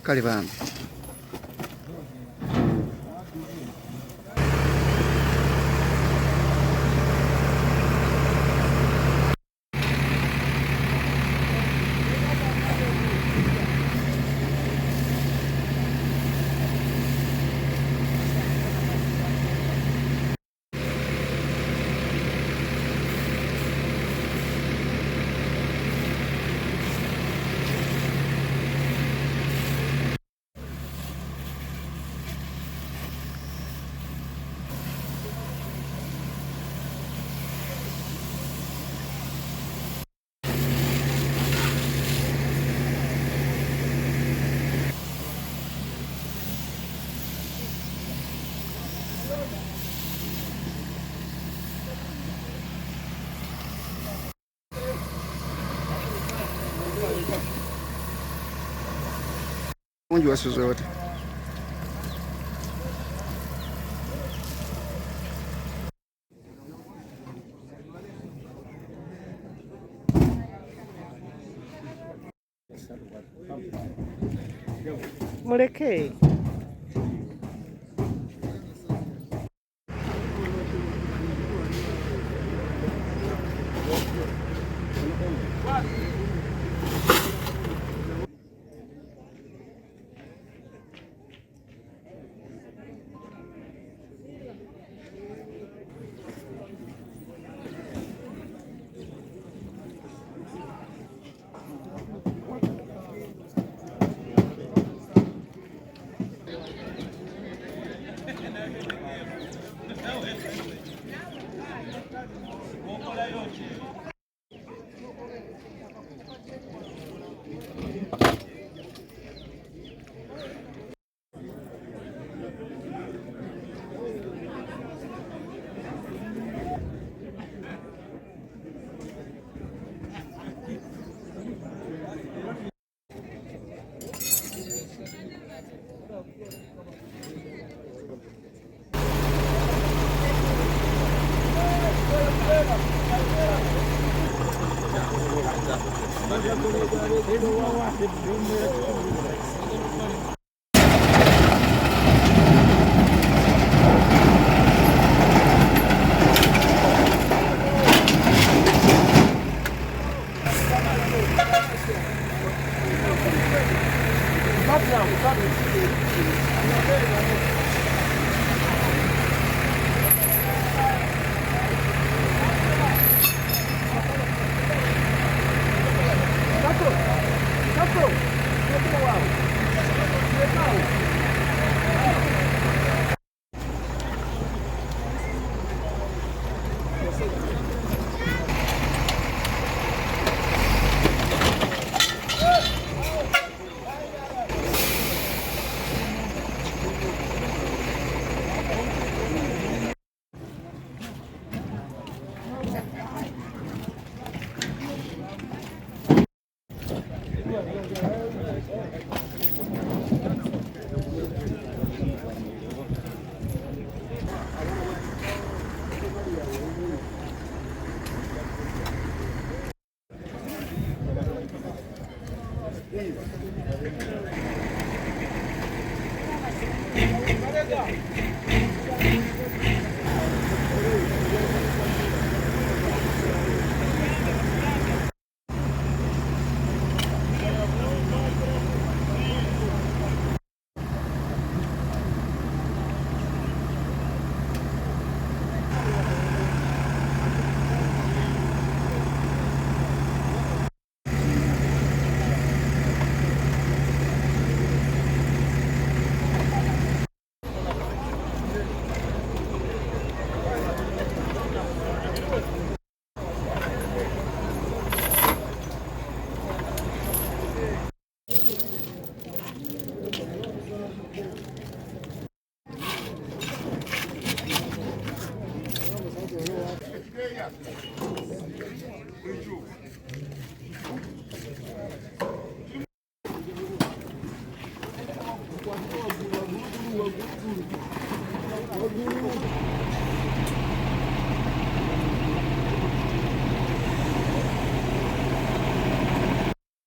Karibuni. Unjua siku zote. Mulekee.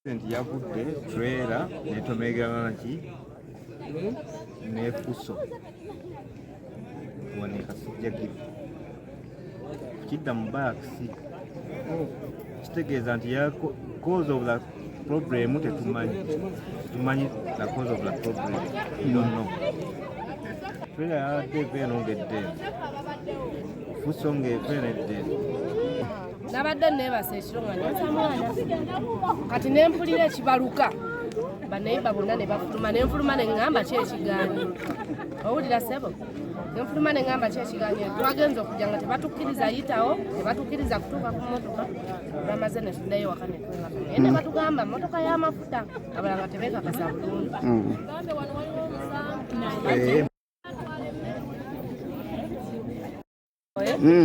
Yavudde trailer netomegana ki nefuso waneka sijjagivu kidda mu baakisi kitegeeza nti cause of the problem tumanyi the cause of the problem you don't know trailer yabadde eva fuso ng'eva n'eddeeni nabadde neebasa ekiro nga nyoza mwana kati nempulira ekibaluka bannayiba bonna ne bafuluma nenfuluma neŋŋamba ki ekigaanyi owulira ssebo nenfuluma neŋŋamba ki ekigaanyi twagenza okujja nga tebatukkiriza yitawo tebatukkiriza kutuuka ku mmotoka bamaze ne tuddayo waka ne twengaka naye ne batugamba mmotoka y'amafuta abala nga tebeekakasa bulungi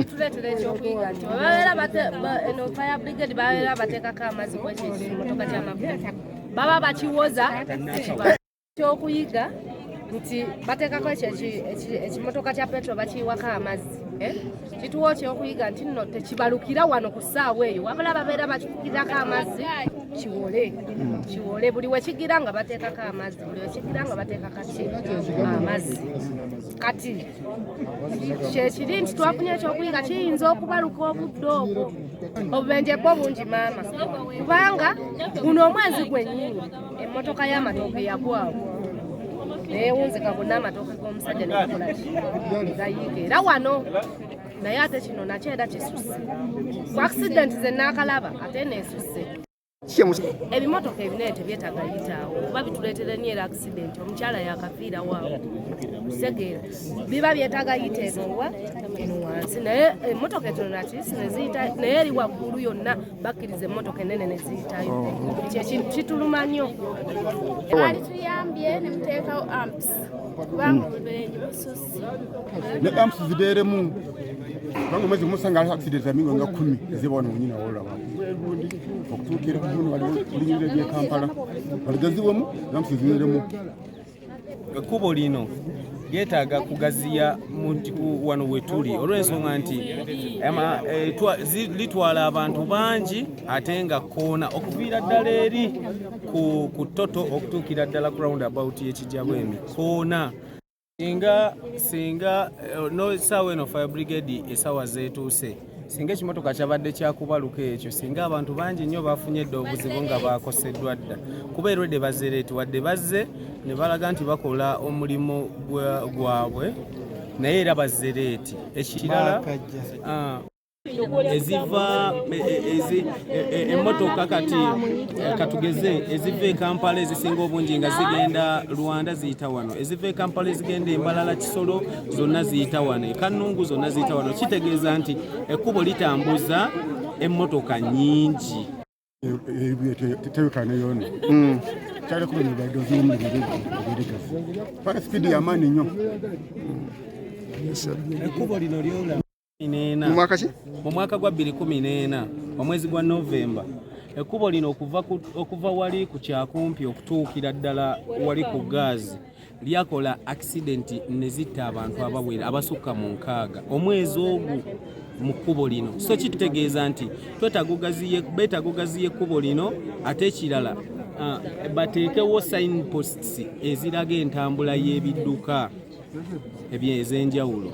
kituleetera ekyokuyiga nti eno fire brigade babeera bateekako amazzi kwekyo ekimotoka ky'amafuta baba bakiwoza ekyokuyiga nti bateekako ekyo ekimotoka kya petro bakiyiwako amazzi kituwa ekyokuyiga nti nno tekibalukira wano ku ssaawa eyo wabula babeera bakifukirako amazzi kiwole buli wekigira nga bateekako amazzi buli wekigira nga bateekako amazzi kati kyekiri nti twafunye ekyokuyiga kiyinza okubaluka obudde obwo obubenje bwo bungi maama kubanga guno omwezi gwennyini emmotoka y'amatooke yagwawo neewunzika gonna amatooke g'omusajja negakolaki gayiika era wano naye ate kino nakyo era kisusse ku accident ze naakalaba ate neesusse ebimotoka ebinene tebyetaaga yitaawo kuba bituleetera nnyo era accident omukyala yakafiira waawo kusegeera biba byetaaga yita eno wansi naye emmotoka etono nakisi neziyita naye eri waggulu yonna bakkiriza emmotoka enene neziyitayo kituluma nnyo ali tuyambye ne muteekawo amps kubanga obuberengi bususse ne amps zibeeremu kubanga omwezi gumusanga ali accident amingo nga 10 ziba wano wenyini awolaba okutuukira kuno walinyirira ebyekampala waligaziwemu amps zibeeremu ekkubo lino lyetaaga kugaziya wano wetuli olw'ensonga nti litwala abantu bangi ate nga koona okuviira ddala eri ku toto okutuukira ddala ku roundabout y'ekijjabwemi koona singa n'essaawa eno fire brigade essaawa zeetuuse singa ekimotoka kyabadde kyakubaluka ekyo singa abantu bangi nnyo bafunye edda obuzibu nga bakoseddwa dda kuba erwedde bazereeti wadde bazze ne balaga nti bakola omulimu gwabwe naye era bazereeti ekirala eziva emmotoka kati katugeze eziva e Kampala ezisinga obungi nga zigenda Rwanda ziyita wano eziva e Kampala ezigenda Mbarara Kisolo zonna ziyita wano Kanungu zonna ziyita wano kitegeeza nti ekkubo litambuza emmotoka nnyingi tebekana yona kyali kuba nibadde zimu ebirigasi paka speedi y'amaanyi nnyo ekkubo lino lyola mu mwaka gwa 2014 omwezi gwa Novemba ekkubo lino okuva wali ku kyakumpi okutuukira ddala wali ku gaazi lyakola accident ne zitta abantu abawera abasukka mu 6 omwezi ogwo mu kkubo lino so kitutegeeza nti beetaaga ogaziya ekkubo lino ate ekirala bateekewo signposts eziraga entambula y'ebidduka ez'enjawulo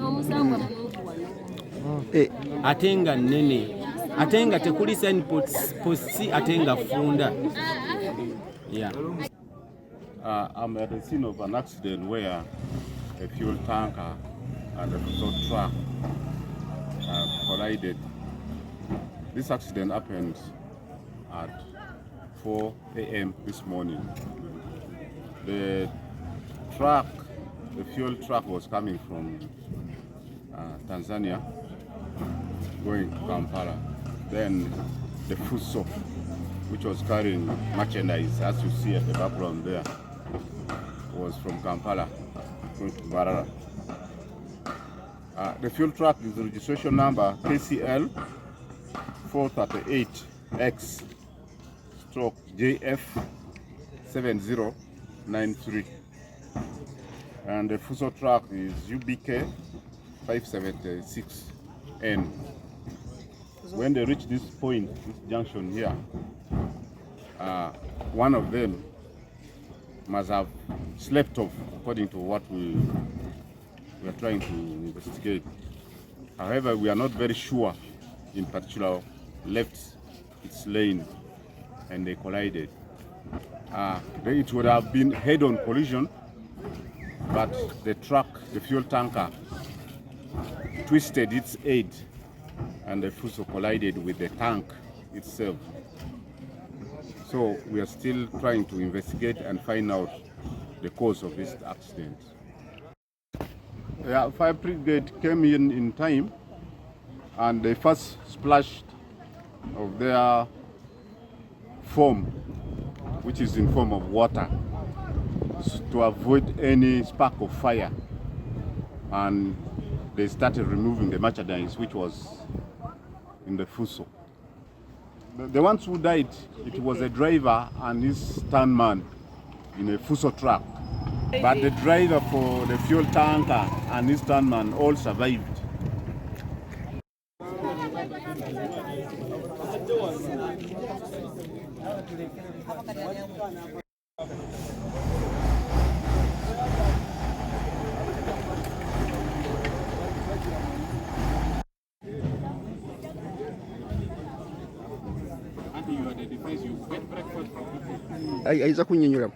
ate nga nnene ate nga tekuli signposts ate nga funda. I'm at the scene of an accident where a fuel tanker and a tow truck collided. This accident happened at 4 a.m. this morning. The fuel truck was coming from Tanzania going to Kampala. Then the fuso, which was carrying merchandise, as you see at the background there, was from Kampala going to Mbarara. The fuel truck is the registration number KCL 438X/JF 7093. And the fuso truck is UBK 576N. When they reach this point, this junction here, one of them must have slept off, according to what we are trying to investigate. However, we are not very sure, in particular, left its lane and they collided. It would have been head-on collision, but the truck, the fuel tanker, twisted its head and the Fuso collided with the tank itself. So we are still trying to investigate and find out the cause of this accident. Yeah, fire brigade came in time, and they first splashed of their foam, which is in form of water, to avoid any spark of fire. And they started removing the merchandise which was in the Fuso. The ones who died, it was a driver and his stuntman in a Fuso truck. But the driver for the fuel tanker and his stuntman all survived. Aiza kunyenyura.